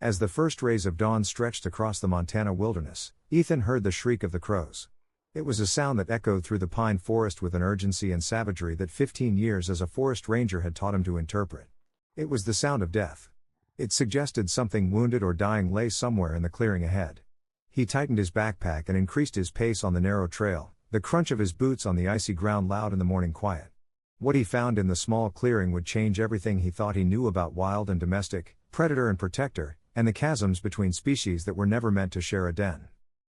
As the first rays of dawn stretched across the Montana wilderness, Ethan heard the shriek of the crows. It was a sound that echoed through the pine forest with an urgency and savagery that 15 years as a forest ranger had taught him to interpret. It was the sound of death. It suggested something wounded or dying lay somewhere in the clearing ahead. He tightened his backpack and increased his pace on the narrow trail, the crunch of his boots on the icy ground loud in the morning quiet. What he found in the small clearing would change everything he thought he knew about wild and domestic, predator and protector, and the chasms between species that were never meant to share a den.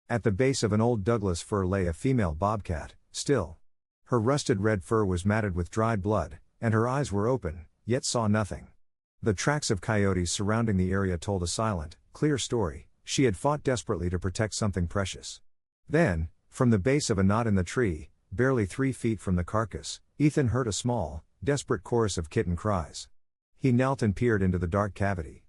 At the base of an old Douglas fir lay a female bobcat, still. Her rusted red fur was matted with dried blood, and her eyes were open, yet saw nothing. The tracks of coyotes surrounding the area told a silent, clear story. She had fought desperately to protect something precious. Then, from the base of a knot in the tree, barely 3 feet from the carcass, Ethan heard a small, desperate chorus of kitten cries. He knelt and peered into the dark cavity.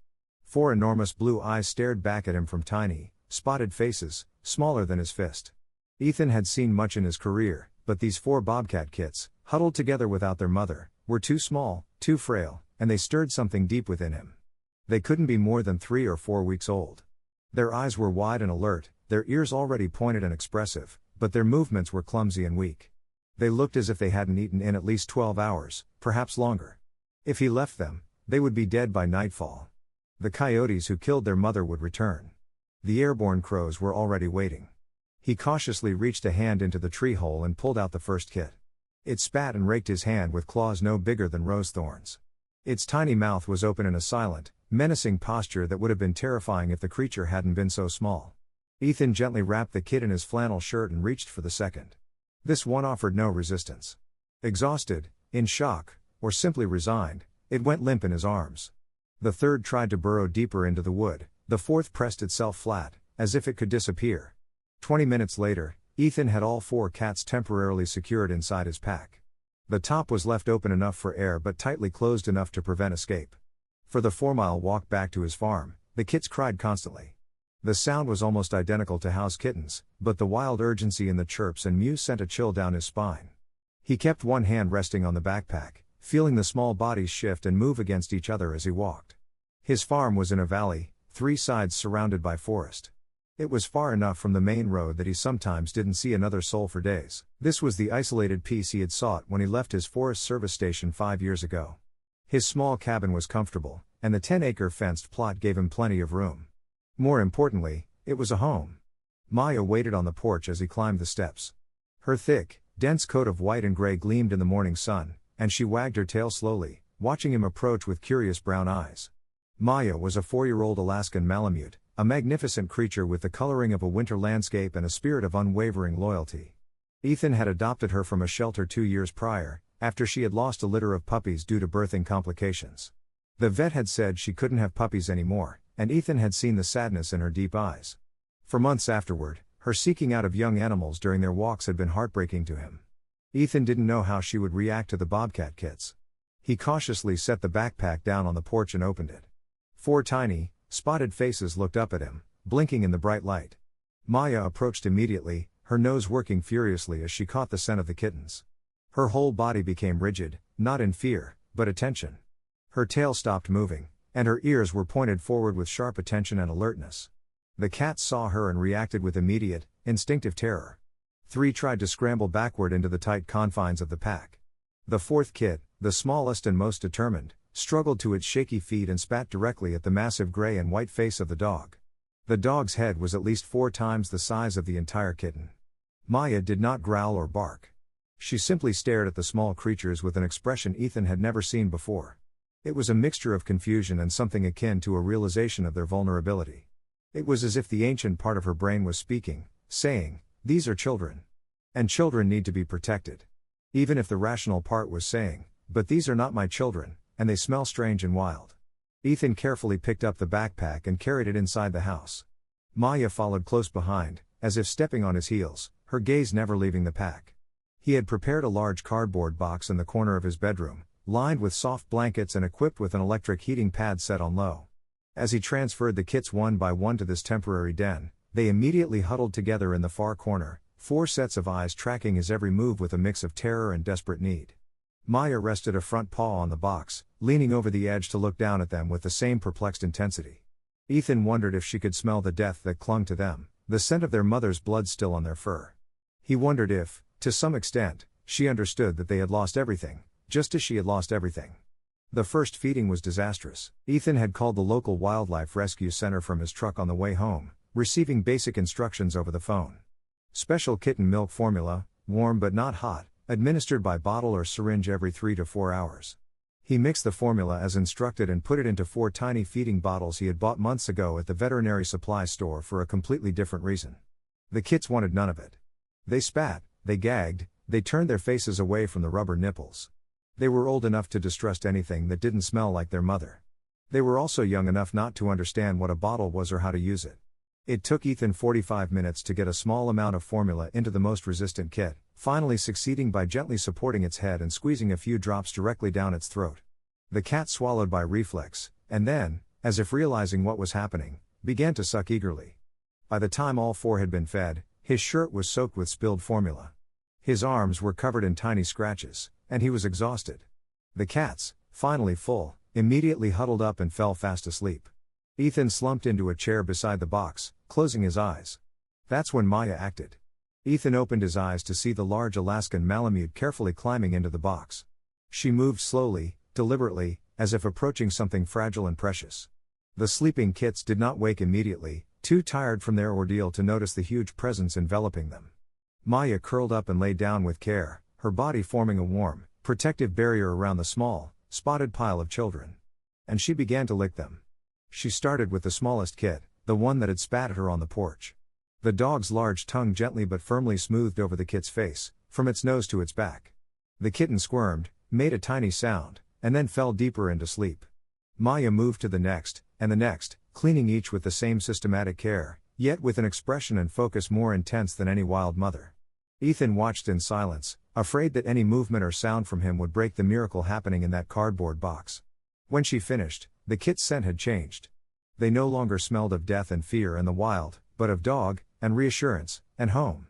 4 enormous blue eyes stared back at him from tiny, spotted faces, smaller than his fist. Ethan had seen much in his career, but these 4 bobcat kits, huddled together without their mother, were too small, too frail, and they stirred something deep within him. They couldn't be more than 3 or 4 weeks old. Their eyes were wide and alert, their ears already pointed and expressive, but their movements were clumsy and weak. They looked as if they hadn't eaten in at least 12 hours, perhaps longer. If he left them, they would be dead by nightfall. The coyotes who killed their mother would return. The airborne crows were already waiting. He cautiously reached a hand into the tree hole and pulled out the first kit. It spat and raked his hand with claws no bigger than rose thorns. Its tiny mouth was open in a silent, menacing posture that would have been terrifying if the creature hadn't been so small. Ethan gently wrapped the kit in his flannel shirt and reached for the second. This one offered no resistance. Exhausted, in shock, or simply resigned, it went limp in his arms. The third tried to burrow deeper into the wood, the fourth pressed itself flat, as if it could disappear. 20 minutes later, Ethan had all 4 cats temporarily secured inside his pack. The top was left open enough for air but tightly closed enough to prevent escape. For the 4-mile walk back to his farm, the kits cried constantly. The sound was almost identical to house kittens, but the wild urgency in the chirps and mews sent a chill down his spine. He kept one hand resting on the backpack, feeling the small bodies shift and move against each other as he walked. His farm was in a valley, 3 sides surrounded by forest. It was far enough from the main road that he sometimes didn't see another soul for days. This was the isolated peace he had sought when he left his Forest Service station 5 years ago. His small cabin was comfortable, and the 10-acre fenced plot gave him plenty of room. More importantly, it was a home. Maya waited on the porch as he climbed the steps. Her thick, dense coat of white and gray gleamed in the morning sun, and she wagged her tail slowly, watching him approach with curious brown eyes. Maya was a 4-year-old Alaskan Malamute, a magnificent creature with the coloring of a winter landscape and a spirit of unwavering loyalty. Ethan had adopted her from a shelter 2 years prior, after she had lost a litter of puppies due to birthing complications. The vet had said she couldn't have puppies anymore, and Ethan had seen the sadness in her deep eyes. For months afterward, her seeking out of young animals during their walks had been heartbreaking to him. Ethan didn't know how she would react to the bobcat kits. He cautiously set the backpack down on the porch and opened it. 4 tiny, spotted faces looked up at him, blinking in the bright light. Maya approached immediately, her nose working furiously as she caught the scent of the kittens. Her whole body became rigid, not in fear, but attention. Her tail stopped moving, and her ears were pointed forward with sharp attention and alertness. The cats saw her and reacted with immediate, instinctive terror. 3 tried to scramble backward into the tight confines of the pack. The 4th kit, the smallest and most determined, struggled to its shaky feet and spat directly at the massive gray and white face of the dog. The dog's head was at least 4 times the size of the entire kitten. Maya did not growl or bark. She simply stared at the small creatures with an expression Ethan had never seen before. It was a mixture of confusion and something akin to a realization of their vulnerability. It was as if the ancient part of her brain was speaking, saying, "These are children. And children need to be protected." Even if the rational part was saying, "But these are not my children, and they smell strange and wild." Ethan carefully picked up the backpack and carried it inside the house. Maya followed close behind, as if stepping on his heels, her gaze never leaving the pack. He had prepared a large cardboard box in the corner of his bedroom, lined with soft blankets and equipped with an electric heating pad set on low. As he transferred the kits one by one to this temporary den, they immediately huddled together in the far corner, 4 sets of eyes tracking his every move with a mix of terror and desperate need. Maya rested a front paw on the box, leaning over the edge to look down at them with the same perplexed intensity. Ethan wondered if she could smell the death that clung to them, the scent of their mother's blood still on their fur. He wondered if, to some extent, she understood that they had lost everything, just as she had lost everything. The first feeding was disastrous. Ethan had called the local wildlife rescue center from his truck on the way home, receiving basic instructions over the phone. Special kitten milk formula, warm but not hot, administered by bottle or syringe every 3 to 4 hours. He mixed the formula as instructed and put it into 4 tiny feeding bottles he had bought months ago at the veterinary supply store for a completely different reason. The kits wanted none of it. They spat, they gagged, they turned their faces away from the rubber nipples. They were old enough to distrust anything that didn't smell like their mother. They were also young enough not to understand what a bottle was or how to use it. It took Ethan 45 minutes to get a small amount of formula into the most resistant kit, finally succeeding by gently supporting its head and squeezing a few drops directly down its throat. The cat swallowed by reflex, and then, as if realizing what was happening, began to suck eagerly. By the time all 4 had been fed, his shirt was soaked with spilled formula. His arms were covered in tiny scratches, and he was exhausted. The cats, finally full, immediately huddled up and fell fast asleep. Ethan slumped into a chair beside the box, closing his eyes. That's when Maya acted. Ethan opened his eyes to see the large Alaskan Malamute carefully climbing into the box. She moved slowly, deliberately, as if approaching something fragile and precious. The sleeping kits did not wake immediately, too tired from their ordeal to notice the huge presence enveloping them. Maya curled up and lay down with care, her body forming a warm, protective barrier around the small, spotted pile of children. And she began to lick them. She started with the smallest kit, the one that had spat at her on the porch. The dog's large tongue gently but firmly smoothed over the kit's face, from its nose to its back. The kitten squirmed, made a tiny sound, and then fell deeper into sleep. Maya moved to the next, and the next, cleaning each with the same systematic care, yet with an expression and focus more intense than any wild mother. Ethan watched in silence, afraid that any movement or sound from him would break the miracle happening in that cardboard box. When she finished, the kit's scent had changed. They no longer smelled of death and fear and the wild, but of dog, and reassurance, and home.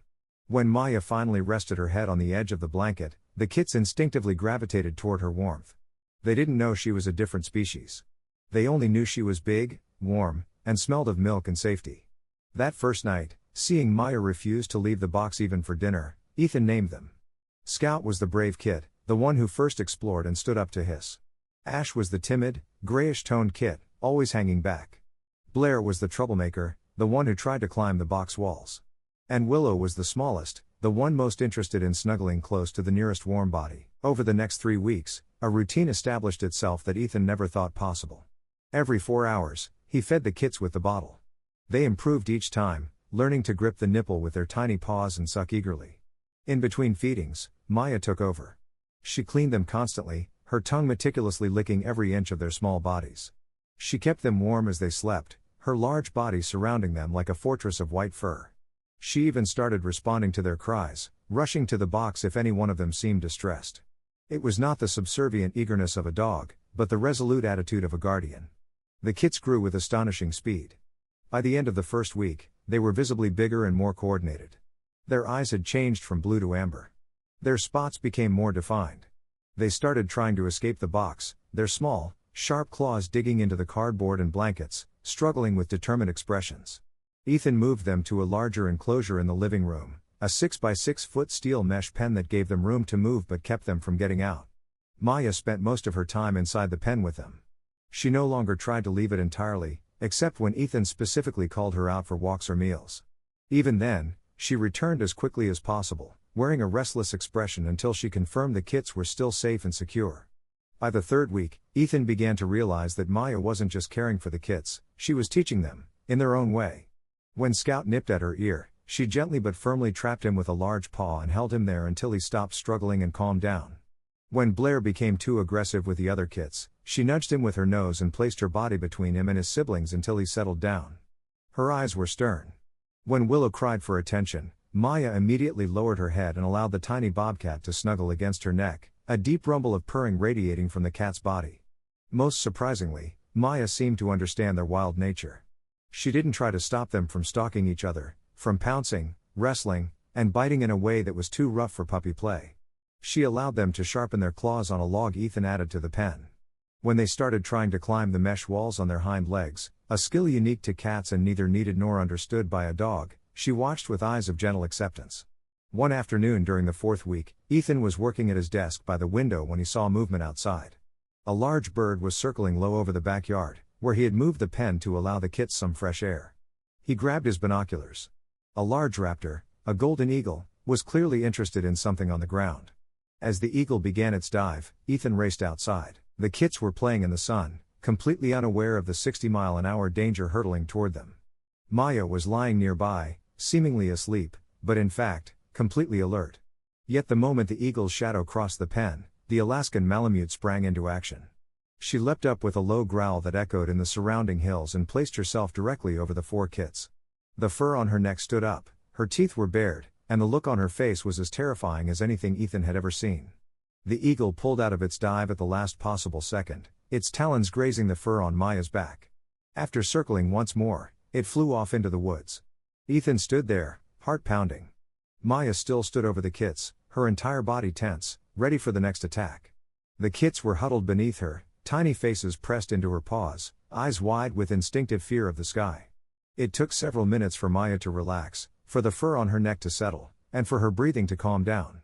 When Maya finally rested her head on the edge of the blanket, the kits instinctively gravitated toward her warmth. They didn't know she was a different species. They only knew she was big, warm, and smelled of milk and safety. That first night, seeing Maya refuse to leave the box even for dinner, Ethan named them. Scout was the brave kit, the one who first explored and stood up to hiss. Ash was the timid, grayish-toned kit, always hanging back. Blair was the troublemaker, the one who tried to climb the box walls. And Willow was the smallest, the one most interested in snuggling close to the nearest warm body. Over the next 3 weeks, a routine established itself that Ethan never thought possible. Every 4 hours, he fed the kits with the bottle. They improved each time, learning to grip the nipple with their tiny paws and suck eagerly. In between feedings, Maya took over. She cleaned them constantly, her tongue meticulously licking every inch of their small bodies. She kept them warm as they slept, her large body surrounding them like a fortress of white fur. She even started responding to their cries, rushing to the box if any one of them seemed distressed. It was not the subservient eagerness of a dog, but the resolute attitude of a guardian. The kits grew with astonishing speed. By the end of the first week, they were visibly bigger and more coordinated. Their eyes had changed from blue to amber. Their spots became more defined. They started trying to escape the box, their small, sharp claws digging into the cardboard and blankets, struggling with determined expressions. Ethan moved them to a larger enclosure in the living room, a 6 by 6 foot steel mesh pen that gave them room to move but kept them from getting out. Maya spent most of her time inside the pen with them. She no longer tried to leave it entirely, except when Ethan specifically called her out for walks or meals. Even then, she returned as quickly as possible, wearing a restless expression until she confirmed the kits were still safe and secure. By the 3rd week, Ethan began to realize that Maya wasn't just caring for the kits, she was teaching them, in their own way. When Scout nipped at her ear, she gently but firmly trapped him with a large paw and held him there until he stopped struggling and calmed down. When Blair became too aggressive with the other kits, she nudged him with her nose and placed her body between him and his siblings until he settled down. Her eyes were stern. When Willow cried for attention, Maya immediately lowered her head and allowed the tiny Bobcat to snuggle against her neck, a deep rumble of purring radiating from the cat's body. Most surprisingly, Maya seemed to understand their wild nature. She didn't try to stop them from stalking each other, from pouncing, wrestling, and biting in a way that was too rough for puppy play. She allowed them to sharpen their claws on a log Ethan added to the pen. When they started trying to climb the mesh walls on their hind legs, a skill unique to cats and neither needed nor understood by a dog, she watched with eyes of gentle acceptance. One afternoon during the 4th week, Ethan was working at his desk by the window when he saw movement outside. A large bird was circling low over the backyard, where he had moved the pen to allow the kits some fresh air. He grabbed his binoculars. A large raptor, a golden eagle, was clearly interested in something on the ground. As the eagle began its dive, Ethan raced outside. The kits were playing in the sun, completely unaware of the 60-mile-an-hour danger hurtling toward them. Maya was lying nearby, seemingly asleep, but in fact, completely alert. Yet the moment the eagle's shadow crossed the pen, the Alaskan Malamute sprang into action. She leapt up with a low growl that echoed in the surrounding hills and placed herself directly over the 4 kits. The fur on her neck stood up, her teeth were bared, and the look on her face was as terrifying as anything Ethan had ever seen. The eagle pulled out of its dive at the last possible second, its talons grazing the fur on Maya's back. After circling once more, it flew off into the woods. Ethan stood there, heart pounding. Maya still stood over the kits, her entire body tense, ready for the next attack. The kits were huddled beneath her, tiny faces pressed into her paws, eyes wide with instinctive fear of the sky. It took several minutes for Maya to relax, for the fur on her neck to settle, and for her breathing to calm down.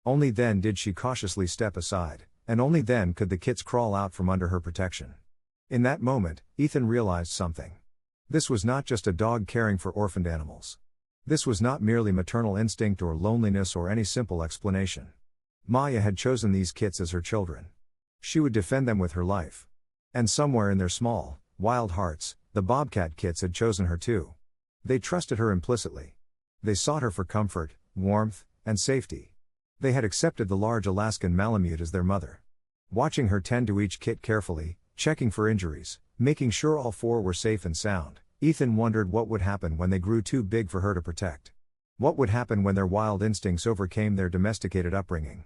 Only then did she cautiously step aside, and only then could the kits crawl out from under her protection. In that moment, Ethan realized something. This was not just a dog caring for orphaned animals. This was not merely maternal instinct or loneliness or any simple explanation. Maya had chosen these kits as her children. She would defend them with her life. And somewhere in their small, wild hearts, the Bobcat kits had chosen her too. They trusted her implicitly. They sought her for comfort, warmth, and safety. They had accepted the large Alaskan Malamute as their mother. Watching her tend to each kit carefully, checking for injuries, making sure all 4 were safe and sound, Ethan wondered what would happen when they grew too big for her to protect. What would happen when their wild instincts overcame their domesticated upbringing?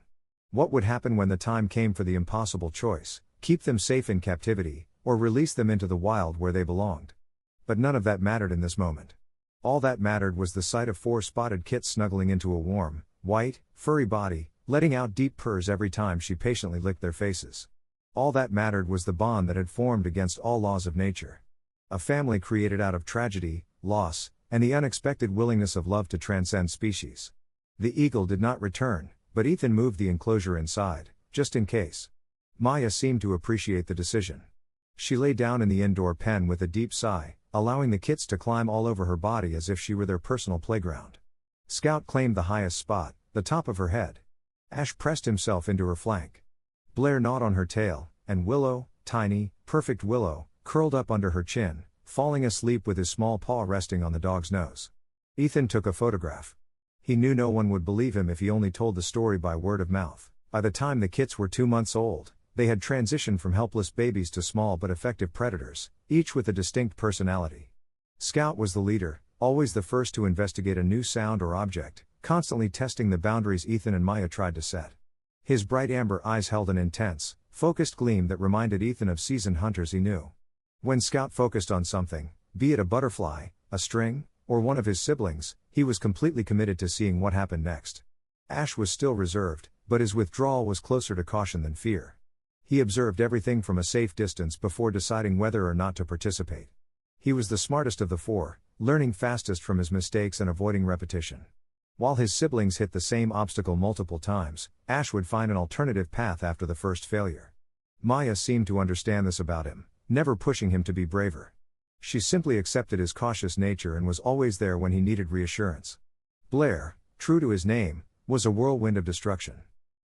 What would happen when the time came for the impossible choice, keep them safe in captivity, or release them into the wild where they belonged? But none of that mattered in this moment. All that mattered was the sight of 4 spotted kits snuggling into a warm, white, furry body, letting out deep purrs every time she patiently licked their faces. All that mattered was the bond that had formed against all laws of nature. A family created out of tragedy, loss, and the unexpected willingness of love to transcend species. The eagle did not return, but Ethan moved the enclosure inside, just in case. Maya seemed to appreciate the decision. She lay down in the indoor pen with a deep sigh, allowing the kits to climb all over her body as if she were their personal playground. Scout claimed the highest spot, the top of her head. Ash pressed himself into her flank. Blair gnawed on her tail, and Willow, tiny, perfect Willow, curled up under her chin, falling asleep with his small paw resting on the dog's nose. Ethan took a photograph. He knew no one would believe him if he only told the story by word of mouth. By the time the kits were 2 months old, they had transitioned from helpless babies to small but effective predators, each with a distinct personality. Scout was the leader, always the first to investigate a new sound or object, constantly testing the boundaries Ethan and Maya tried to set. His bright amber eyes held an intense, focused gleam that reminded Ethan of seasoned hunters he knew. When Scout focused on something, be it a butterfly, a string, or one of his siblings, he was completely committed to seeing what happened next. Ash was still reserved, but his withdrawal was closer to caution than fear. He observed everything from a safe distance before deciding whether or not to participate. He was the smartest of the 4, learning fastest from his mistakes and avoiding repetition. While his siblings hit the same obstacle multiple times, Ash would find an alternative path after the first failure. Maya seemed to understand this about him, never pushing him to be braver. She simply accepted his cautious nature and was always there when he needed reassurance. Blair, true to his name, was a whirlwind of destruction.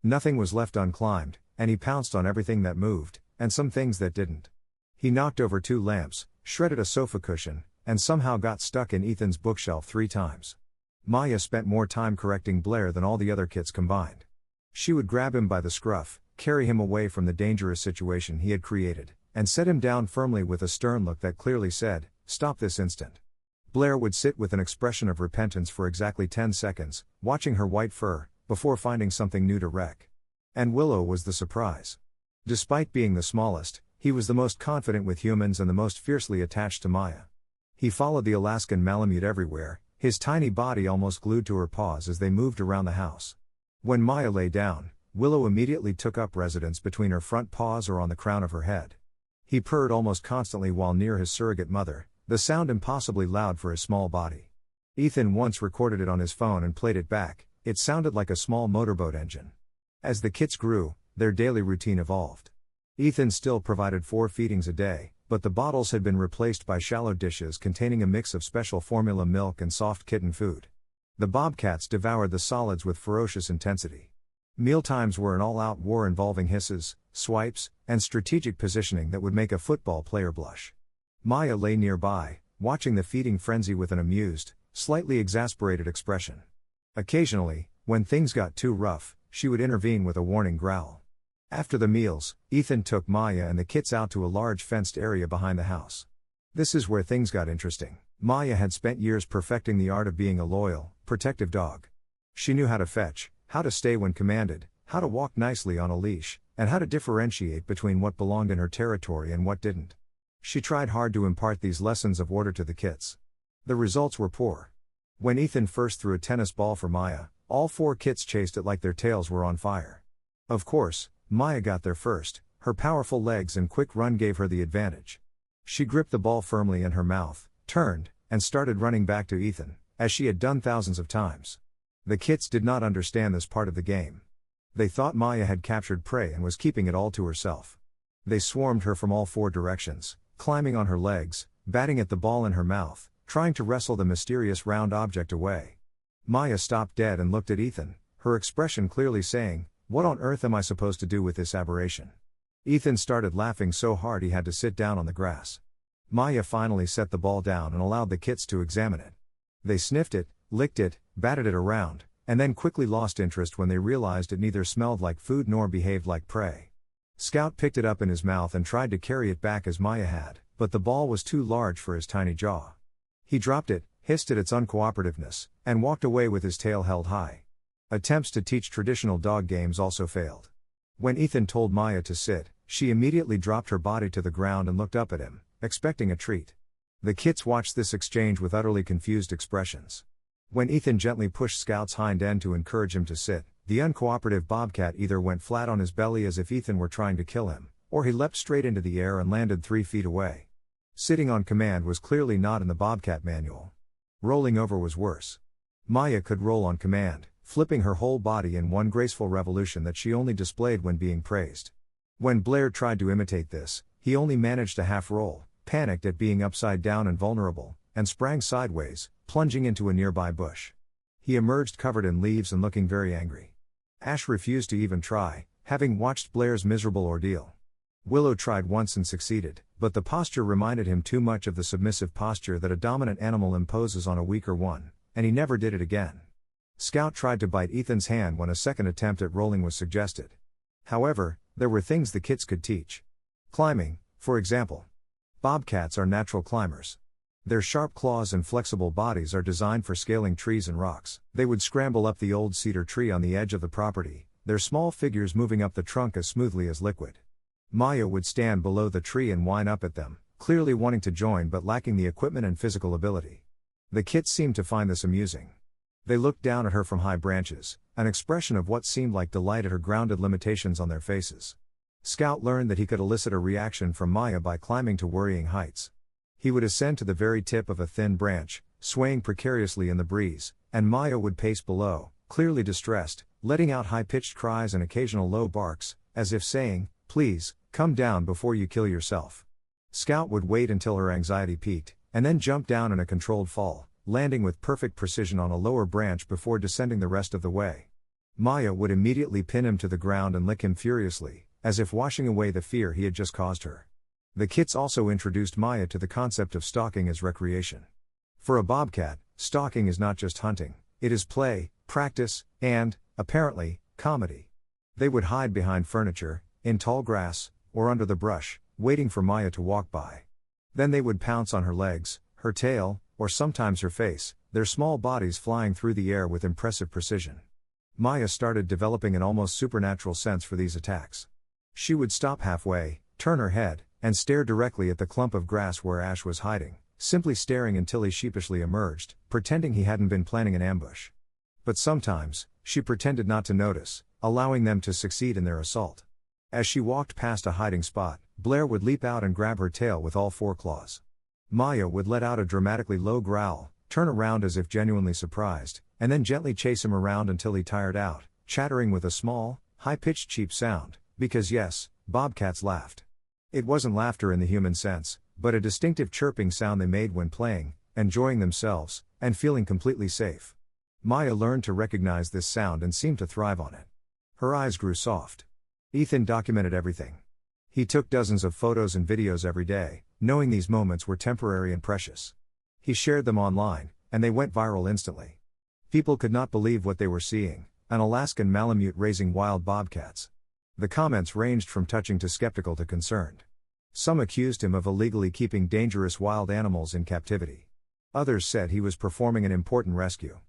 Nothing was left unclimbed, and he pounced on everything that moved, and some things that didn't. He knocked over 2 lamps, shredded a sofa cushion, and somehow got stuck in Ethan's bookshelf 3 times. Maya spent more time correcting Blair than all the other kits combined. She would grab him by the scruff, carry him away from the dangerous situation he had created, and set him down firmly with a stern look that clearly said, "Stop this instant." Blair would sit with an expression of repentance for exactly 10 seconds, watching her white fur, before finding something new to wreck. And Willow was the surprise. Despite being the smallest, he was the most confident with humans and the most fiercely attached to Maya. He followed the Alaskan Malamute everywhere, his tiny body almost glued to her paws as they moved around the house. When Maya lay down, Willow immediately took up residence between her front paws or on the crown of her head. He purred almost constantly while near his surrogate mother, the sound impossibly loud for his small body. Ethan once recorded it on his phone and played it back. It sounded like a small motorboat engine. As the kits grew, their daily routine evolved. Ethan still provided 4 feedings a day, but the bottles had been replaced by shallow dishes containing a mix of special formula milk and soft kitten food. The Bobcats devoured the solids with ferocious intensity. Mealtimes were an all-out war involving hisses, swipes, and strategic positioning that would make a football player blush. Maya lay nearby, watching the feeding frenzy with an amused, slightly exasperated expression. Occasionally, when things got too rough, she would intervene with a warning growl. After the meals, Ethan took Maya and the kits out to a large fenced area behind the house. This is where things got interesting. Maya had spent years perfecting the art of being a loyal, protective dog. She knew how to fetch, how to stay when commanded, how to walk nicely on a leash, and how to differentiate between what belonged in her territory and what didn't. She tried hard to impart these lessons of order to the kits. The results were poor. When Ethan first threw a tennis ball for Maya, all 4 kits chased it like their tails were on fire. Of course, Maya got there first. Her powerful legs and quick run gave her the advantage. She gripped the ball firmly in her mouth, turned, and started running back to Ethan, as she had done thousands of times. The kits did not understand this part of the game. They thought Maya had captured prey and was keeping it all to herself. They swarmed her from all 4 directions, climbing on her legs, batting at the ball in her mouth, trying to wrestle the mysterious round object away. Maya stopped dead and looked at Ethan, her expression clearly saying, "What on earth am I supposed to do with this aberration?" Ethan started laughing so hard he had to sit down on the grass. Maya finally set the ball down and allowed the kits to examine it. They sniffed it, licked it, batted it around, and then quickly lost interest when they realized it neither smelled like food nor behaved like prey. Scout picked it up in his mouth and tried to carry it back as Maya had, but the ball was too large for his tiny jaw. He dropped it, hissed at its uncooperativeness, and walked away with his tail held high. Attempts to teach traditional dog games also failed. When Ethan told Maya to sit, she immediately dropped her body to the ground and looked up at him, expecting a treat. The kits watched this exchange with utterly confused expressions. When Ethan gently pushed Scout's hind end to encourage him to sit, the uncooperative Bobcat either went flat on his belly as if Ethan were trying to kill him, or he leapt straight into the air and landed 3 feet away. Sitting on command was clearly not in the Bobcat manual. Rolling over was worse. Maya could roll on command, flipping her whole body in one graceful revolution that she only displayed when being praised. When Blair tried to imitate this, he only managed a half roll, panicked at being upside down and vulnerable, and sprang sideways, plunging into a nearby bush. He emerged covered in leaves and looking very angry. Ash refused to even try, having watched Blair's miserable ordeal. Willow tried once and succeeded, but the posture reminded him too much of the submissive posture that a dominant animal imposes on a weaker one, and he never did it again. Scout tried to bite Ethan's hand when a second attempt at rolling was suggested. However, there were things the kits could teach. Climbing, for example. Bobcats are natural climbers. Their sharp claws and flexible bodies are designed for scaling trees and rocks. They would scramble up the old cedar tree on the edge of the property, their small figures moving up the trunk as smoothly as liquid. Maya would stand below the tree and whine up at them, clearly wanting to join but lacking the equipment and physical ability. The kits seemed to find this amusing. They looked down at her from high branches, an expression of what seemed like delight at her grounded limitations on their faces. Scout learned that he could elicit a reaction from Maya by climbing to worrying heights. He would ascend to the very tip of a thin branch, swaying precariously in the breeze, and Maya would pace below, clearly distressed, letting out high-pitched cries and occasional low barks, as if saying, "Please, come down before you kill yourself." Scout would wait until her anxiety peaked, and then jump down in a controlled fall, landing with perfect precision on a lower branch before descending the rest of the way. Maya would immediately pin him to the ground and lick him furiously, as if washing away the fear he had just caused her. The kits also introduced Maya to the concept of stalking as recreation. For a bobcat, stalking is not just hunting, it is play, practice, and, apparently, comedy. They would hide behind furniture, in tall grass, or under the brush, waiting for Maya to walk by. Then they would pounce on her legs, her tail, or sometimes her face, their small bodies flying through the air with impressive precision. Maya started developing an almost supernatural sense for these attacks. She would stop halfway, turn her head, and stare directly at the clump of grass where Ash was hiding, simply staring until he sheepishly emerged, pretending he hadn't been planning an ambush. But sometimes, she pretended not to notice, allowing them to succeed in their assault. As she walked past a hiding spot, Blair would leap out and grab her tail with all four claws. Maya would let out a dramatically low growl, turn around as if genuinely surprised, and then gently chase him around until he tired out, chattering with a small, high-pitched cheap sound, because yes, bobcats laughed. It wasn't laughter in the human sense, but a distinctive chirping sound they made when playing, enjoying themselves, and feeling completely safe. Maya learned to recognize this sound and seemed to thrive on it. Her eyes grew soft. Ethan documented everything. He took dozens of photos and videos every day, knowing these moments were temporary and precious. He shared them online, and they went viral instantly. People could not believe what they were seeing, an Alaskan Malamute raising wild bobcats. The comments ranged from touching to skeptical to concerned. Some accused him of illegally keeping dangerous wild animals in captivity. Others said he was performing an important rescue.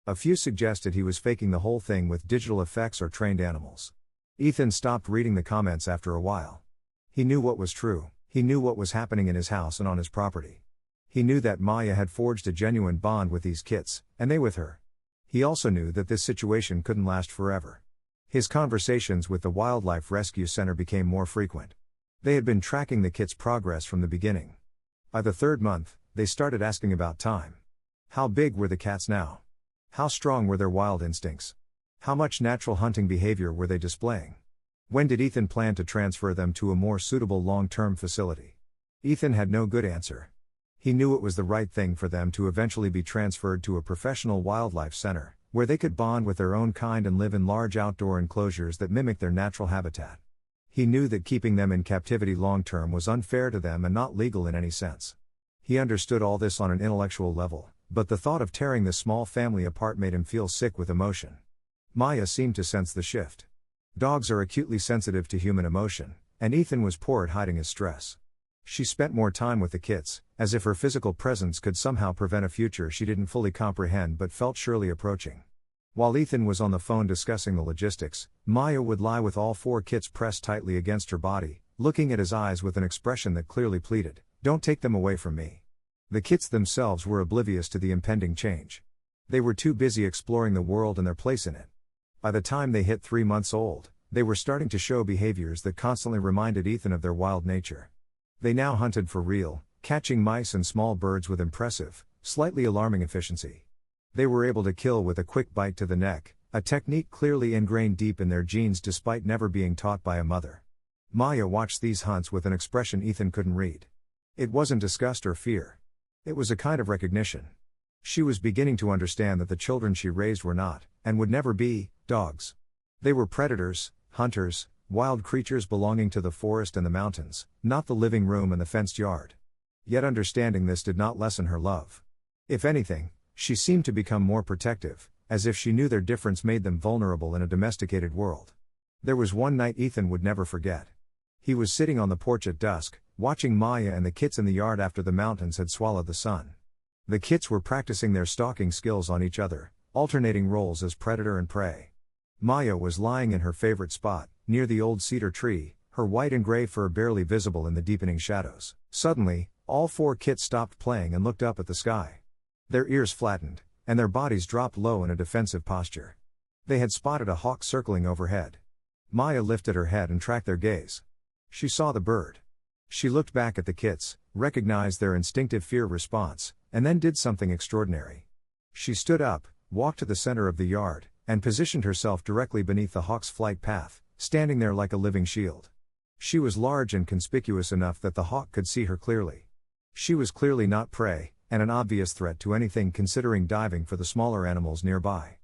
A few suggested he was faking the whole thing with digital effects or trained animals. Ethan stopped reading the comments after a while. He knew what was true, he knew what was happening in his house and on his property. He knew that Maya had forged a genuine bond with these kits, and they with her. He also knew that this situation couldn't last forever. His conversations with the Wildlife Rescue Center became more frequent. They had been tracking the kits' progress from the beginning. By the third month, they started asking about time. How big were the cats now? How strong were their wild instincts? How much natural hunting behavior were they displaying? When did Ethan plan to transfer them to a more suitable long-term facility? Ethan had no good answer. He knew it was the right thing for them to eventually be transferred to a professional wildlife center, where they could bond with their own kind and live in large outdoor enclosures that mimic their natural habitat. He knew that keeping them in captivity long-term was unfair to them and not legal in any sense. He understood all this on an intellectual level, but the thought of tearing this small family apart made him feel sick with emotion. Maya seemed to sense the shift. Dogs are acutely sensitive to human emotion, and Ethan was poor at hiding his stress. She spent more time with the kits, as if her physical presence could somehow prevent a future she didn't fully comprehend but felt surely approaching. While Ethan was on the phone discussing the logistics, Maya would lie with all four kits pressed tightly against her body, looking at his eyes with an expression that clearly pleaded, "Don't take them away from me." The kits themselves were oblivious to the impending change. They were too busy exploring the world and their place in it. By the time they hit 3 months old, they were starting to show behaviors that constantly reminded Ethan of their wild nature. They now hunted for real, catching mice and small birds with impressive, slightly alarming efficiency. They were able to kill with a quick bite to the neck, a technique clearly ingrained deep in their genes despite never being taught by a mother. Maya watched these hunts with an expression Ethan couldn't read. It wasn't disgust or fear. It was a kind of recognition. She was beginning to understand that the children she raised were not, and would never be, dogs. They were predators, hunters, wild creatures belonging to the forest and the mountains, not the living room and the fenced yard. Yet understanding this did not lessen her love. If anything, she seemed to become more protective, as if she knew their difference made them vulnerable in a domesticated world. There was one night Ethan would never forget. He was sitting on the porch at dusk, watching Maya and the kits in the yard after the mountains had swallowed the sun. The kits were practicing their stalking skills on each other, alternating roles as predator and prey. Maya was lying in her favorite spot, near the old cedar tree, her white and gray fur barely visible in the deepening shadows. Suddenly, all four kits stopped playing and looked up at the sky. Their ears flattened, and their bodies dropped low in a defensive posture. They had spotted a hawk circling overhead. Maya lifted her head and tracked their gaze. She saw the bird. She looked back at the kits, recognized their instinctive fear response, and then did something extraordinary. She stood up, walked to the center of the yard, and positioned herself directly beneath the hawk's flight path, standing there like a living shield. She was large and conspicuous enough that the hawk could see her clearly. She was clearly not prey, and an obvious threat to anything considering diving for the smaller animals nearby.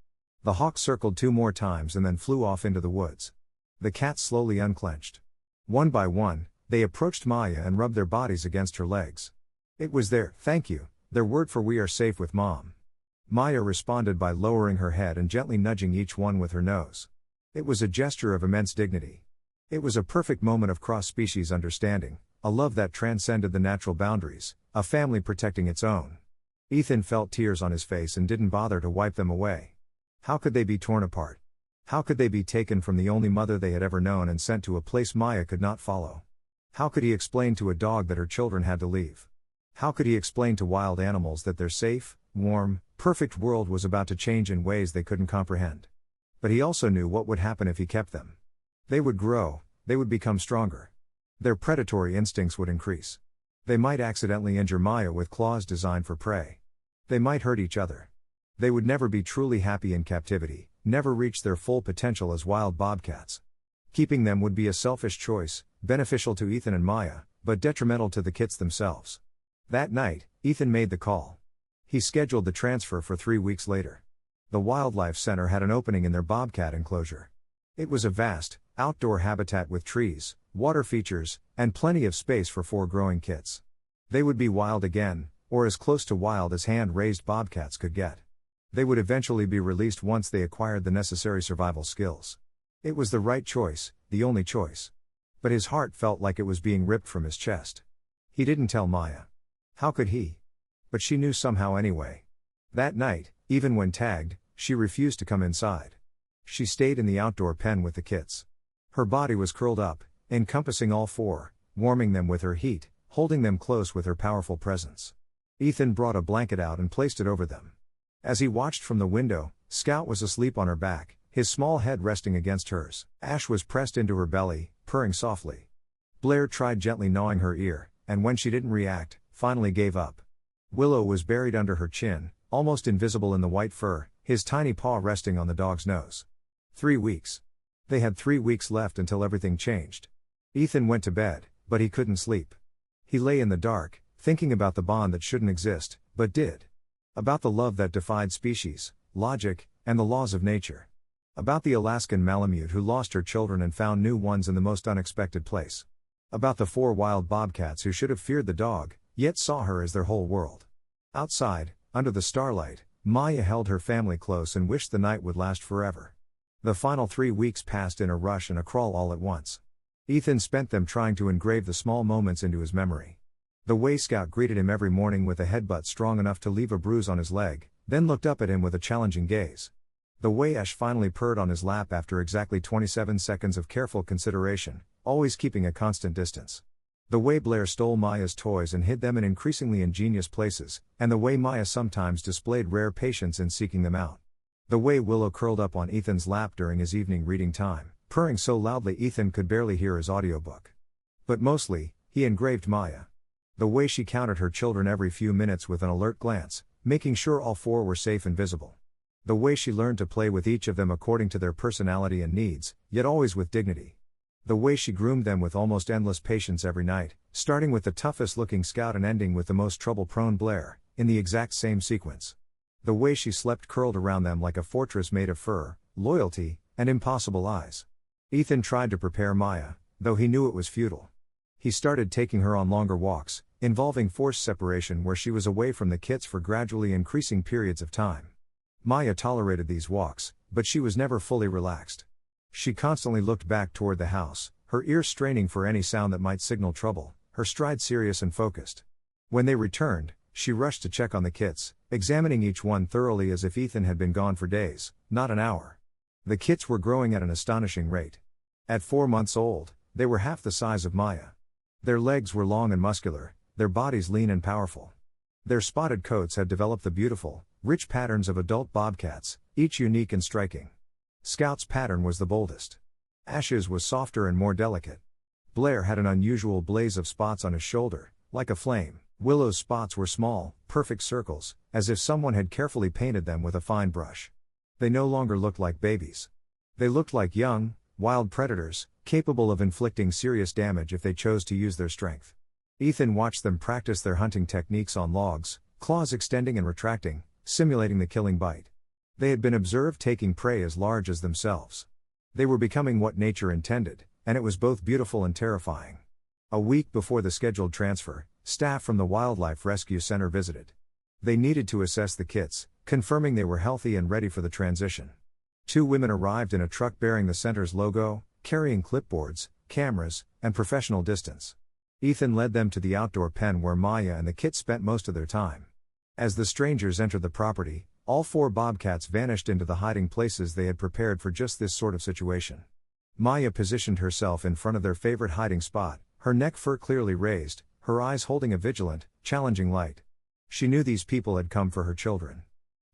The hawk circled 2 more times and then flew off into the woods. The cats slowly unclenched. One by one, they approached Maya and rubbed their bodies against her legs. It was their "thank you," their word for "we are safe with Mom." Maya responded by lowering her head and gently nudging each one with her nose. It was a gesture of immense dignity. It was a perfect moment of cross-species understanding, a love that transcended the natural boundaries, a family protecting its own. Ethan felt tears on his face and didn't bother to wipe them away. How could they be torn apart? How could they be taken from the only mother they had ever known and sent to a place Maya could not follow? How could he explain to a dog that her children had to leave? How could he explain to wild animals that their safe, warm, perfect world was about to change in ways they couldn't comprehend? But he also knew what would happen if he kept them. They would grow, they would become stronger. Their predatory instincts would increase. They might accidentally injure Maya with claws designed for prey. They might hurt each other. They would never be truly happy in captivity, never reach their full potential as wild bobcats. Keeping them would be a selfish choice, beneficial to Ethan and Maya, but detrimental to the kits themselves. That night, Ethan made the call. He scheduled the transfer for 3 weeks later. The Wildlife Center had an opening in their bobcat enclosure. It was a vast, outdoor habitat with trees, water features, and plenty of space for 4 growing kits. They would be wild again, or as close to wild as hand-raised bobcats could get. They would eventually be released once they acquired the necessary survival skills. It was the right choice, the only choice. But his heart felt like it was being ripped from his chest. He didn't tell Maya. How could he? But she knew somehow anyway. That night, even when tagged, she refused to come inside. She stayed in the outdoor pen with the kits. Her body was curled up, encompassing all 4, warming them with her heat, holding them close with her powerful presence. Ethan brought a blanket out and placed it over them. As he watched from the window, Scout was asleep on her back, his small head resting against hers. Ash was pressed into her belly, purring softly. Blair tried gently gnawing her ear, and when she didn't react, finally gave up. Willow was buried under her chin, almost invisible in the white fur, his tiny paw resting on the dog's nose. 3 weeks. They had 3 weeks left until everything changed. Ethan went to bed, but he couldn't sleep. He lay in the dark, thinking about the bond that shouldn't exist, but did. About the love that defied species, logic, and the laws of nature. About the Alaskan Malamute who lost her children and found new ones in the most unexpected place. About the 4 wild bobcats who should have feared the dog, yet saw her as their whole world. Outside, under the starlight, Maya held her family close and wished the night would last forever. The final 3 weeks passed in a rush and a crawl all at once. Ethan spent them trying to engrave the small moments into his memory. The way Scout greeted him every morning with a headbutt strong enough to leave a bruise on his leg, then looked up at him with a challenging gaze. The way Ash finally purred on his lap after exactly 27 seconds of careful consideration, always keeping a constant distance. The way Blair stole Maya's toys and hid them in increasingly ingenious places, and the way Maya sometimes displayed rare patience in seeking them out. The way Willow curled up on Ethan's lap during his evening reading time, purring so loudly Ethan could barely hear his audiobook. But mostly, he engraved Maya. The way she counted her children every few minutes with an alert glance, making sure all 4 were safe and visible. The way she learned to play with each of them according to their personality and needs, yet always with dignity. The way she groomed them with almost endless patience every night, starting with the toughest looking Scout and ending with the most trouble-prone Blair, in the exact same sequence. The way she slept curled around them like a fortress made of fur, loyalty, and impossible eyes. Ethan tried to prepare Maya, though he knew it was futile. He started taking her on longer walks, involving forced separation where she was away from the kits for gradually increasing periods of time. Maya tolerated these walks, but she was never fully relaxed. She constantly looked back toward the house, her ears straining for any sound that might signal trouble, her stride serious and focused. When they returned, she rushed to check on the kits, examining each one thoroughly as if Ethan had been gone for days, not an hour. The kits were growing at an astonishing rate. At 4 months old, they were half the size of Maya. Their legs were long and muscular, their bodies lean and powerful. Their spotted coats had developed the beautiful, rich patterns of adult bobcats, each unique and striking. Scout's pattern was the boldest. Ash's was softer and more delicate. Blair had an unusual blaze of spots on his shoulder, like a flame. Willow's spots were small, perfect circles, as if someone had carefully painted them with a fine brush. They no longer looked like babies. They looked like young, wild predators, capable of inflicting serious damage if they chose to use their strength. Ethan watched them practice their hunting techniques on logs, claws extending and retracting, simulating the killing bite. They had been observed taking prey as large as themselves. They were becoming what nature intended, and it was both beautiful and terrifying. A week before the scheduled transfer, staff from the Wildlife Rescue Center visited. They needed to assess the kits, confirming they were healthy and ready for the transition. 2 women arrived in a truck bearing the center's logo, carrying clipboards, cameras, and professional distance. Ethan led them to the outdoor pen where Maya and the kits spent most of their time. As the strangers entered the property, all 4 bobcats vanished into the hiding places they had prepared for just this sort of situation. Maya positioned herself in front of their favorite hiding spot, her neck fur clearly raised, her eyes holding a vigilant, challenging light. She knew these people had come for her children.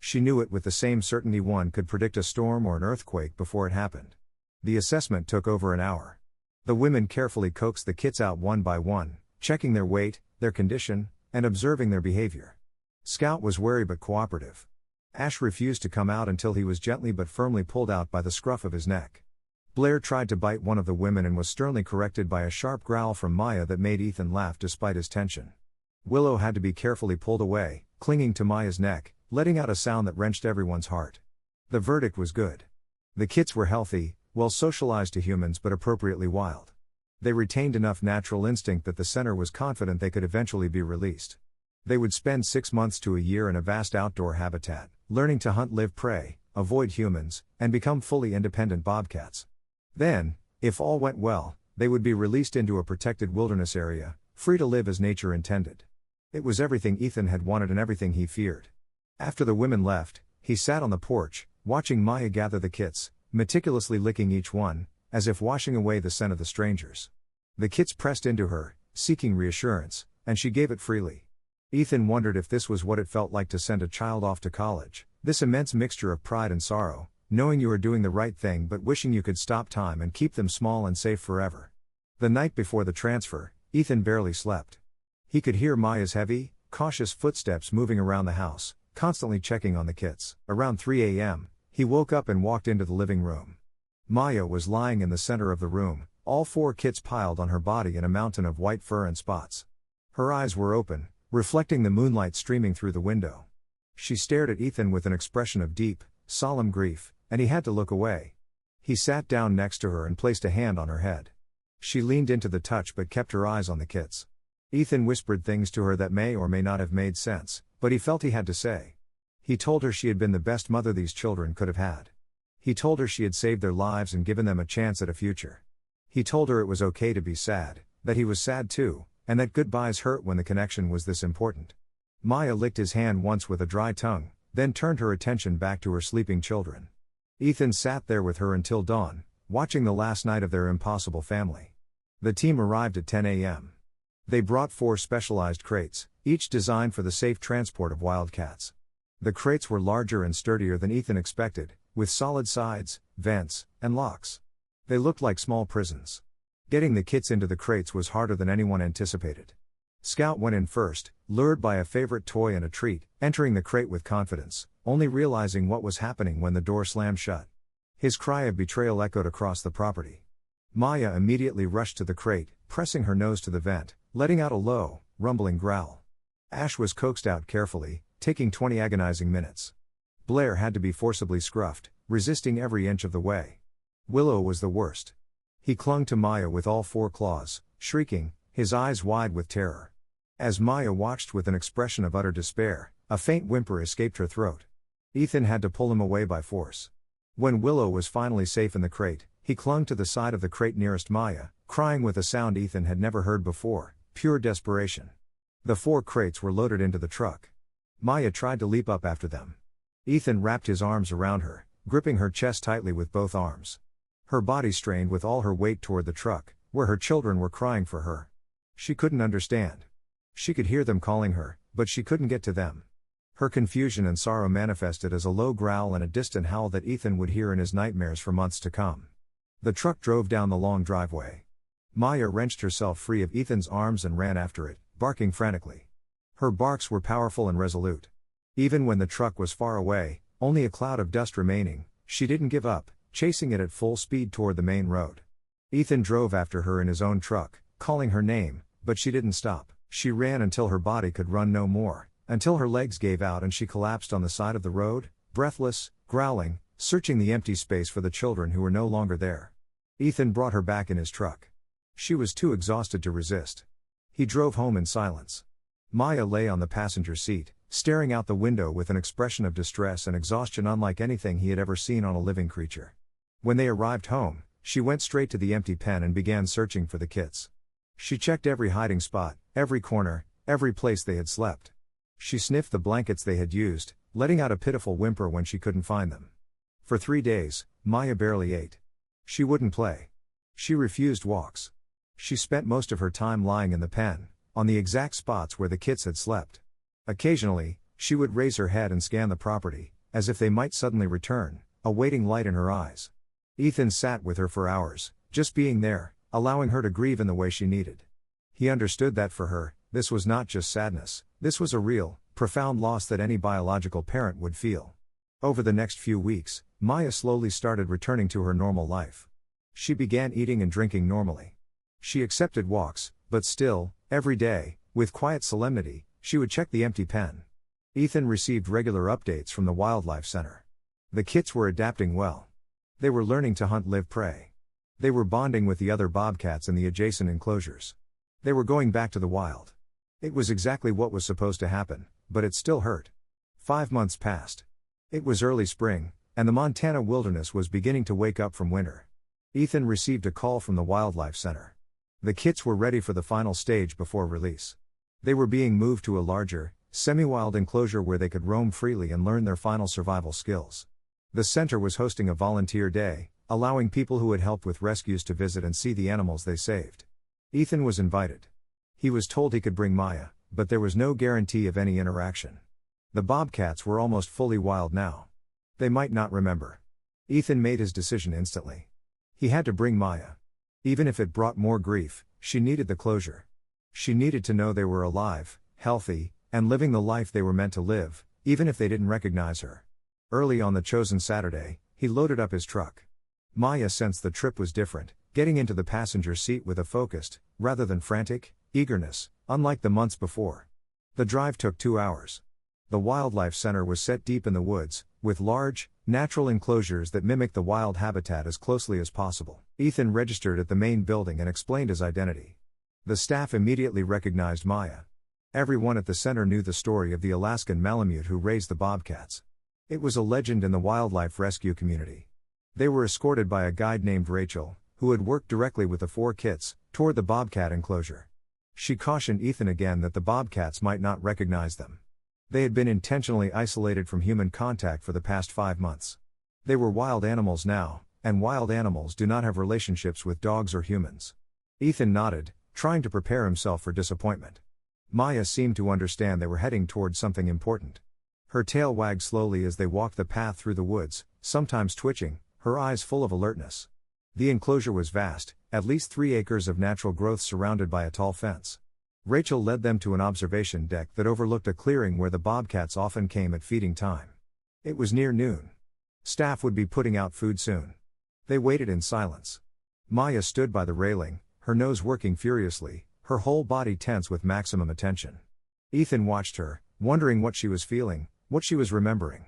She knew it with the same certainty one could predict a storm or an earthquake before it happened. The assessment took over an hour. The women carefully coaxed the kits out one by one, checking their weight, their condition, and observing their behavior. Scout was wary but cooperative. Ash refused to come out until he was gently but firmly pulled out by the scruff of his neck. Blair tried to bite one of the women and was sternly corrected by a sharp growl from Maya that made Ethan laugh despite his tension. Willow had to be carefully pulled away, clinging to Maya's neck, letting out a sound that wrenched everyone's heart. The verdict was good. The kits were healthy, well socialized to humans but appropriately wild. They retained enough natural instinct that the center was confident they could eventually be released. They would spend 6 months to a year in a vast outdoor habitat, learning to hunt, live, prey, avoid humans, and become fully independent bobcats. Then, if all went well, they would be released into a protected wilderness area, free to live as nature intended. It was everything Ethan had wanted and everything he feared. After the women left, he sat on the porch, watching Maya gather the kits, meticulously licking each one, as if washing away the scent of the strangers. The kits pressed into her, seeking reassurance, and she gave it freely. Ethan wondered if this was what it felt like to send a child off to college, this immense mixture of pride and sorrow, knowing you are doing the right thing but wishing you could stop time and keep them small and safe forever. The night before the transfer, Ethan barely slept. He could hear Maya's heavy, cautious footsteps moving around the house, constantly checking on the kits. Around 3 a.m., he woke up and walked into the living room. Maya was lying in the center of the room, all 4 kits piled on her body in a mountain of white fur and spots. Her eyes were open, reflecting the moonlight streaming through the window. She stared at Ethan with an expression of deep, solemn grief, and he had to look away. He sat down next to her and placed a hand on her head. She leaned into the touch but kept her eyes on the kits. Ethan whispered things to her that may or may not have made sense, but he felt he had to say. He told her she had been the best mother these children could have had. He told her she had saved their lives and given them a chance at a future. He told her it was okay to be sad, that he was sad too, and that goodbyes hurt when the connection was this important. Maya licked his hand once with a dry tongue, then turned her attention back to her sleeping children. Ethan sat there with her until dawn, watching the last night of their impossible family. The team arrived at 10 a.m. They brought 4 specialized crates, each designed for the safe transport of wildcats. The crates were larger and sturdier than Ethan expected, with solid sides, vents, and locks. They looked like small prisons. Getting the kits into the crates was harder than anyone anticipated. Scout went in first, lured by a favorite toy and a treat, entering the crate with confidence, only realizing what was happening when the door slammed shut. His cry of betrayal echoed across the property. Maya immediately rushed to the crate, pressing her nose to the vent, letting out a low, rumbling growl. Ash was coaxed out carefully, taking 20 agonizing minutes. Blair had to be forcibly scruffed, resisting every inch of the way. Willow was the worst. He clung to Maya with all 4 claws, shrieking, his eyes wide with terror. As Maya watched with an expression of utter despair, a faint whimper escaped her throat. Ethan had to pull him away by force. When Willow was finally safe in the crate, he clung to the side of the crate nearest Maya, crying with a sound Ethan had never heard before, pure desperation. The 4 crates were loaded into the truck. Maya tried to leap up after them. Ethan wrapped his arms around her, gripping her chest tightly with both arms. Her body strained with all her weight toward the truck, where her children were crying for her. She couldn't understand. She could hear them calling her, but she couldn't get to them. Her confusion and sorrow manifested as a low growl and a distant howl that Ethan would hear in his nightmares for months to come. The truck drove down the long driveway. Maya wrenched herself free of Ethan's arms and ran after it, barking frantically. Her barks were powerful and resolute. Even when the truck was far away, only a cloud of dust remaining, she didn't give up, chasing it at full speed toward the main road. Ethan drove after her in his own truck, calling her name, but she didn't stop. She ran until her body could run no more, until her legs gave out and she collapsed on the side of the road, breathless, growling, searching the empty space for the children who were no longer there. Ethan brought her back in his truck. She was too exhausted to resist. He drove home in silence. Maya lay on the passenger seat, staring out the window with an expression of distress and exhaustion unlike anything he had ever seen on a living creature. When they arrived home, she went straight to the empty pen and began searching for the kits. She checked every hiding spot, every corner, every place they had slept. She sniffed the blankets they had used, letting out a pitiful whimper when she couldn't find them. For 3 days, Maya barely ate. She wouldn't play. She refused walks. She spent most of her time lying in the pen, on the exact spots where the kits had slept. Occasionally, She would raise her head and scan the property, as if they might suddenly return, a waiting light in her eyes. Ethan sat with her for hours, just being there, allowing her to grieve in the way she needed. He understood that for her, this was not just sadness, this was a real, profound loss that any biological parent would feel. Over the next few weeks, Maya slowly started returning to her normal life. She began eating and drinking normally. She accepted walks, but still, every day, with quiet solemnity, she would check the empty pen. Ethan received regular updates from the wildlife center. The kits were adapting well. They were learning to hunt live prey. They were bonding with the other bobcats in the adjacent enclosures. They were going back to the wild. It was exactly what was supposed to happen, but it still hurt. 5 months passed. It was early spring, and the Montana wilderness was beginning to wake up from winter. Ethan received a call from the wildlife center. The kits were ready for the final stage before release. They were being moved to a larger, semi-wild enclosure where they could roam freely and learn their final survival skills. The center was hosting a volunteer day, allowing people who had helped with rescues to visit and see the animals they saved. Ethan was invited. He was told he could bring Maya, but there was no guarantee of any interaction. The bobcats were almost fully wild now. They might not remember. Ethan made his decision instantly. He had to bring Maya. Even if it brought more grief, she needed the closure. She needed to know they were alive, healthy, and living the life they were meant to live, even if they didn't recognize her. Early on the chosen Saturday, he loaded up his truck. Maya sensed the trip was different, getting into the passenger seat with a focused, rather than frantic, eagerness, unlike the months before. The drive took 2 hours. The wildlife center was set deep in the woods, with large, natural enclosures that mimicked the wild habitat as closely as possible. Ethan registered at the main building and explained his identity. The staff immediately recognized Maya. Everyone at the center knew the story of the Alaskan Malamute who raised the bobcats. It was a legend in the wildlife rescue community. They were escorted by a guide named Rachel, who had worked directly with the 4 kits, toward the bobcat enclosure. She cautioned Ethan again that the bobcats might not recognize them. They had been intentionally isolated from human contact for the past 5 months. They were wild animals now, and wild animals do not have relationships with dogs or humans. Ethan nodded, trying to prepare himself for disappointment. Maya seemed to understand they were heading toward something important. Her tail wagged slowly as they walked the path through the woods, sometimes twitching, her eyes full of alertness. The enclosure was vast, at least 3 acres of natural growth surrounded by a tall fence. Rachel led them to an observation deck that overlooked a clearing where the bobcats often came at feeding time. It was near noon. Staff would be putting out food soon. They waited in silence. Maya stood by the railing, her nose working furiously, her whole body tense with maximum attention. Ethan watched her, wondering what she was feeling, what she was remembering.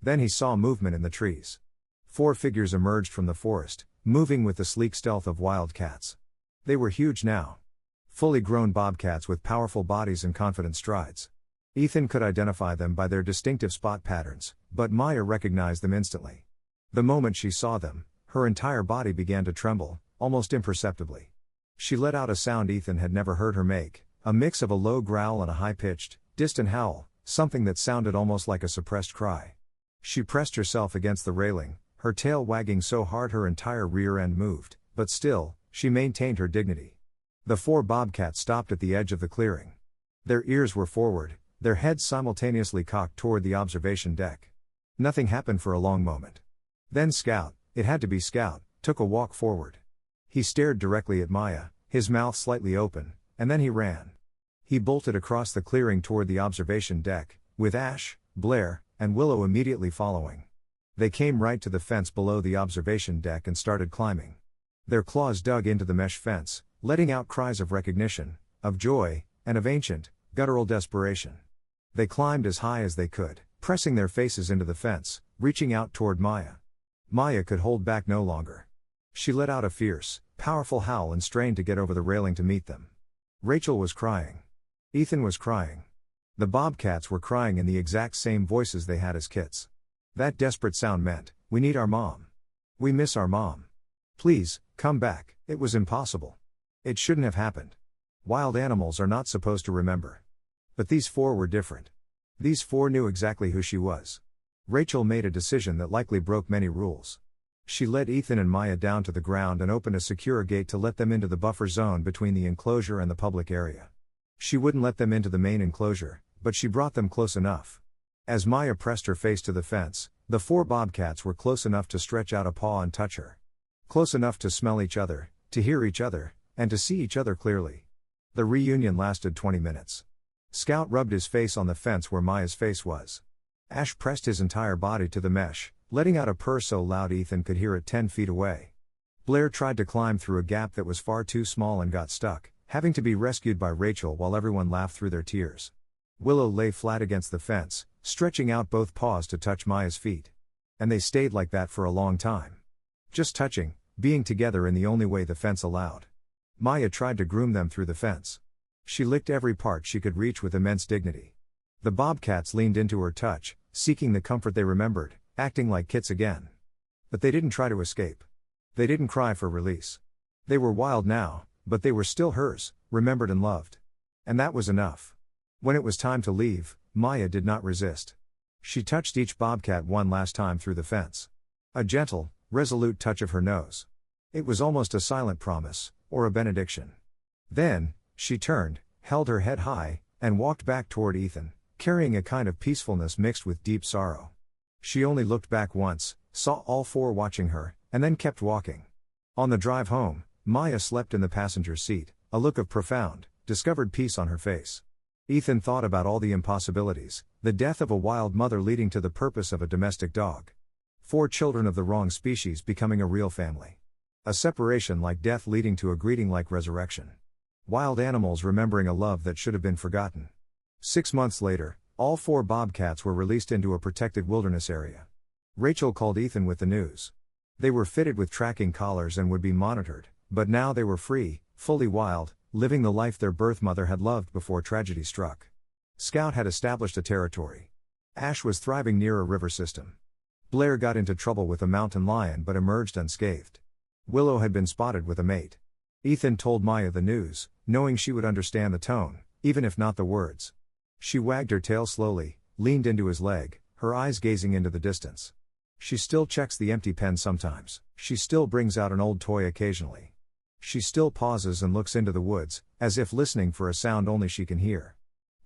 Then he saw movement in the trees. 4 figures emerged from the forest, moving with the sleek stealth of wild cats. They were huge now. Fully grown bobcats with powerful bodies and confident strides. Ethan could identify them by their distinctive spot patterns, but Maya recognized them instantly. The moment she saw them, her entire body began to tremble, almost imperceptibly. She let out a sound Ethan had never heard her make, a mix of a low growl and a high-pitched, distant howl, something that sounded almost like a suppressed cry. She pressed herself against the railing, her tail wagging so hard her entire rear end moved, but still, she maintained her dignity. The 4 bobcats stopped at the edge of the clearing. Their ears were forward, their heads simultaneously cocked toward the observation deck. Nothing happened for a long moment. Then Scout, it had to be Scout, took a walk forward. He stared directly at Maya, his mouth slightly open, and then he ran. He bolted across the clearing toward the observation deck, with Ash, Blair, and Willow immediately following. They came right to the fence below the observation deck and started climbing. Their claws dug into the mesh fence, letting out cries of recognition, of joy, and of ancient, guttural desperation. They climbed as high as they could, pressing their faces into the fence, reaching out toward Maya. Maya could hold back no longer. She let out a fierce, powerful howl and strained to get over the railing to meet them. Rachel was crying. Ethan was crying. The bobcats were crying in the exact same voices they had as kits. That desperate sound meant, "We need our mom. We miss our mom. Please, come back." It was impossible. It shouldn't have happened. Wild animals are not supposed to remember. But these 4 were different. These 4 knew exactly who she was. Rachel made a decision that likely broke many rules. She led Ethan and Maya down to the ground and opened a secure gate to let them into the buffer zone between the enclosure and the public area. She wouldn't let them into the main enclosure, but she brought them close enough. As Maya pressed her face to the fence, the 4 bobcats were close enough to stretch out a paw and touch her. Close enough to smell each other, to hear each other, and to see each other clearly. The reunion lasted 20 minutes. Scout rubbed his face on the fence where Maya's face was. Ash pressed his entire body to the mesh, letting out a purr so loud Ethan could hear it 10 feet away. Blair tried to climb through a gap that was far too small and got stuck, having to be rescued by Rachel while everyone laughed through their tears. Willow lay flat against the fence, stretching out both paws to touch Maya's feet. And they stayed like that for a long time. Just touching, being together in the only way the fence allowed. Maya tried to groom them through the fence. She licked every part she could reach with immense dignity. The bobcats leaned into her touch, seeking the comfort they remembered, acting like kits again. But they didn't try to escape. They didn't cry for release. They were wild now, but they were still hers, remembered and loved. And that was enough. When it was time to leave, Maya did not resist. She touched each bobcat one last time through the fence. A gentle, resolute touch of her nose. It was almost a silent promise, or a benediction. Then, she turned, held her head high, and walked back toward Ethan, carrying a kind of peacefulness mixed with deep sorrow. She only looked back once, saw all 4 watching her, and then kept walking. On the drive home, Maya slept in the passenger seat, a look of profound, discovered peace on her face. Ethan thought about all the impossibilities, the death of a wild mother leading to the purpose of a domestic dog. 4 children of the wrong species becoming a real family. A separation like death leading to a greeting like resurrection. Wild animals remembering a love that should have been forgotten. 6 months later, all 4 bobcats were released into a protected wilderness area. Rachel called Ethan with the news. They were fitted with tracking collars and would be monitored, but now they were free, fully wild, living the life their birth mother had loved before tragedy struck. Scout had established a territory. Ash was thriving near a river system. Blair got into trouble with a mountain lion but emerged unscathed. Willow had been spotted with a mate. Ethan told Maya the news, knowing she would understand the tone, even if not the words. She wagged her tail slowly, leaned into his leg, her eyes gazing into the distance. She still checks the empty pen sometimes, she still brings out an old toy occasionally. She still pauses and looks into the woods, as if listening for a sound only she can hear.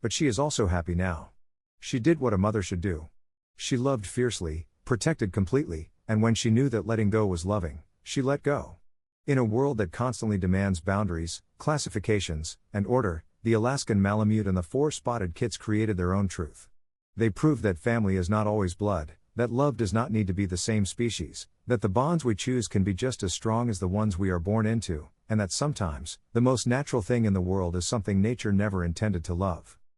But she is also happy now. She did what a mother should do. She loved fiercely, protected completely, and when she knew that letting go was loving, she let go. In a world that constantly demands boundaries, classifications, and order, the Alaskan Malamute and the 4 spotted kits created their own truth. They proved that family is not always blood, that love does not need to be the same species, that the bonds we choose can be just as strong as the ones we are born into, and that sometimes, the most natural thing in the world is something nature never intended to love.